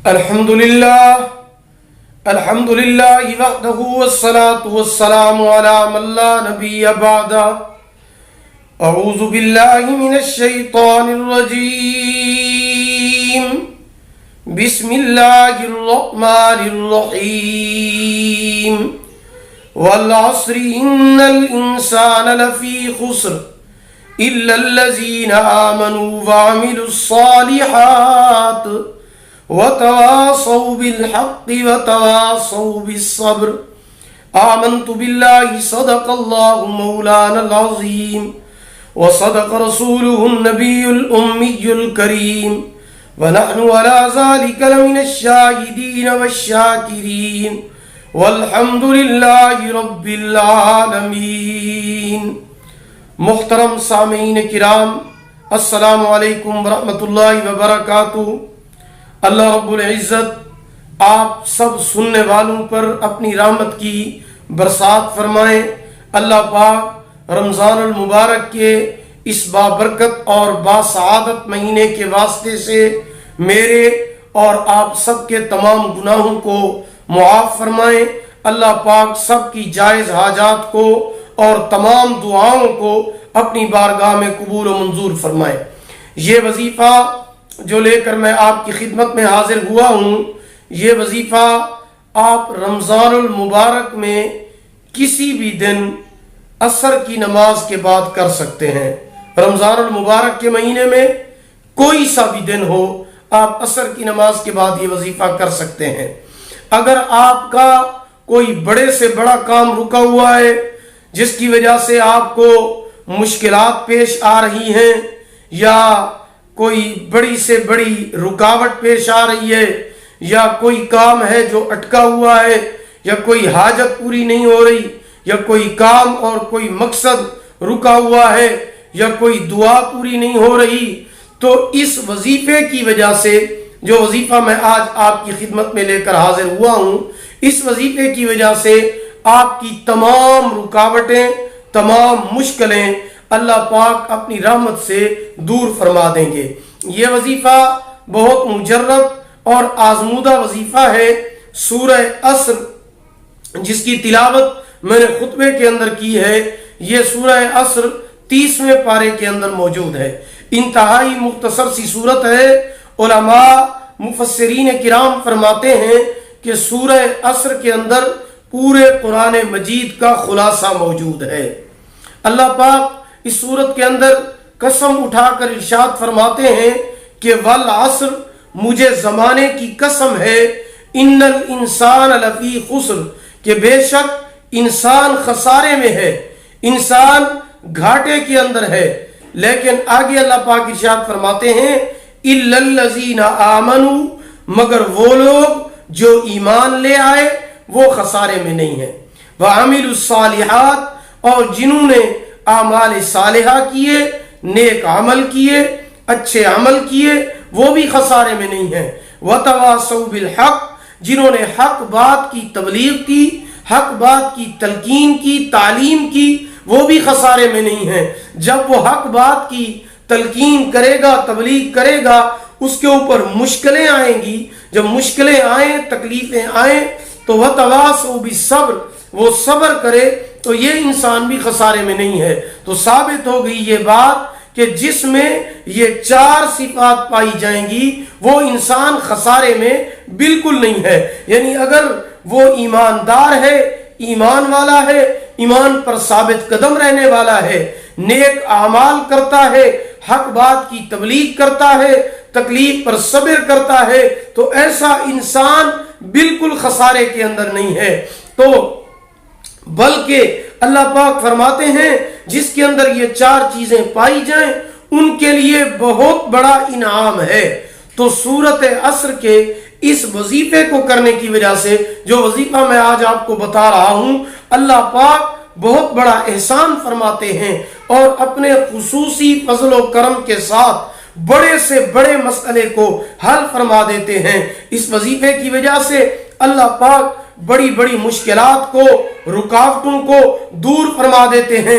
الحمد لله وحده والصلاة والسلام على من لا نبي بعده. أعوذ بالله من الشيطان الرجيم. بسم الله الرحمن الرحيم. والعصر إن الإنسان لفي خسر إلا الذين آمنوا وعملوا الصالحات وتواصوا بالحق وتواصوا بالصبر. آمنت بالله صدق الله مولانا العظيم وصدق رسوله النبي الأمي الكريم ونحن على ذلك لمن الشاهدين والشاكرين والحمد لله رب العالمين. محترم سامعین کرام، السلام علیکم ورحمۃ اللہ وبرکاتہ. اللہ رب العزت آپ سب سننے والوں پر اپنی رحمت کی برسات فرمائے. اللہ پاک رمضان المبارک کے اس بابرکت اور باسعادت مہینے کے واسطے سے میرے اور آپ سب کے تمام گناہوں کو معاف فرمائے. اللہ پاک سب کی جائز حاجات کو اور تمام دعاؤں کو اپنی بارگاہ میں قبول و منظور فرمائے. یہ وظیفہ جو لے کر میں آپ کی خدمت میں حاضر ہوا ہوں، یہ وظیفہ آپ رمضان المبارک میں کسی بھی دن عصر کی نماز کے بعد کر سکتے ہیں. رمضان المبارک کے مہینے میں کوئی سا بھی دن ہو، آپ عصر کی نماز کے بعد یہ وظیفہ کر سکتے ہیں. اگر آپ کا کوئی بڑے سے بڑا کام رکا ہوا ہے جس کی وجہ سے آپ کو مشکلات پیش آ رہی ہیں، یا کوئی بڑی سے بڑی رکاوٹ پیش آ رہی ہے، یا کوئی کام ہے جو اٹکا ہوا ہے، یا کوئی حاجت پوری نہیں ہو رہی، یا کوئی کام اور کوئی مقصد رکا ہوا ہے، یا کوئی دعا پوری نہیں ہو رہی، تو اس وظیفے کی وجہ سے، جو وظیفہ میں آج آپ کی خدمت میں لے کر حاضر ہوا ہوں، اس وظیفے کی وجہ سے آپ کی تمام رکاوٹیں، تمام مشکلیں اللہ پاک اپنی رحمت سے دور فرما دیں گے. یہ وظیفہ بہت مجرب اور آزمودہ وظیفہ ہے. سورہ عصر جس کی تلاوت میں نے خطبے کے اندر کی ہے، یہ سورہ عصر 30ویں پارے کے اندر موجود ہے. انتہائی مختصر سی صورت ہے. علماء مفسرین کرام فرماتے ہیں کہ سورہ عصر کے اندر پورے قرآن مجید کا خلاصہ موجود ہے. اللہ پاک اس صورت کے اندر قسم اٹھا کر ارشاد فرماتے ہیں کہ والعصر، مجھے زمانے کی قسم ہے، ان الانسان لفی خسر، کہ بے شک انسان خسارے میں ہے، انسان گھاٹے کے اندر ہے. لیکن آگے اللہ پاک ارشاد فرماتے ہیں الا الذین آمنوا، مگر وہ لوگ جو ایمان لے آئے وہ خسارے میں نہیں ہیں. وعملوا الصالحات، اور جنہوں نے اعمال صالحہ کیے، نیک عمل کیے، اچھے عمل کیے، وہ بھی خسارے میں نہیں ہیں. وتواصوا بالحق، جنہوں نے حق بات کی تبلیغ کی، حق بات کی تلقین کی، تعلیم کی، وہ بھی خسارے میں نہیں ہیں. جب وہ حق بات کی تلقین کرے گا، تبلیغ کرے گا، اس کے اوپر مشکلیں آئیں گی. جب مشکلیں آئیں، تکلیفیں آئیں، تو وتواصوا بالصبر، وہ صبر کرے، تو یہ انسان بھی خسارے میں نہیں ہے. تو ثابت ہو گئی یہ بات کہ جس میں یہ 4 صفات پائی جائیں گی وہ انسان خسارے میں بالکل نہیں ہے. یعنی اگر وہ ایماندار ہے، ایمان والا ہے، ایمان پر ثابت قدم رہنے والا ہے، نیک اعمال کرتا ہے، حق بات کی تبلیغ کرتا ہے، تکلیف پر صبر کرتا ہے، تو ایسا انسان بالکل خسارے کے اندر نہیں ہے. تو بلکہ اللہ پاک فرماتے ہیں جس کے اندر یہ 4 چیزیں پائی جائیں ان کے لیے بہت بڑا انعام ہے. تو سورۃ عصر کے اس وظیفے کو کرنے کی وجہ سے، جو وظیفہ میں آج آپ کو بتا رہا ہوں، اللہ پاک بہت بڑا احسان فرماتے ہیں اور اپنے خصوصی فضل و کرم کے ساتھ بڑے سے بڑے مسئلے کو حل فرما دیتے ہیں. اس وظیفے کی وجہ سے اللہ پاک بڑی بڑی مشکلات کو، رکاوٹوں کو دور فرما دیتے ہیں.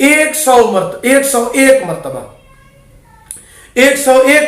101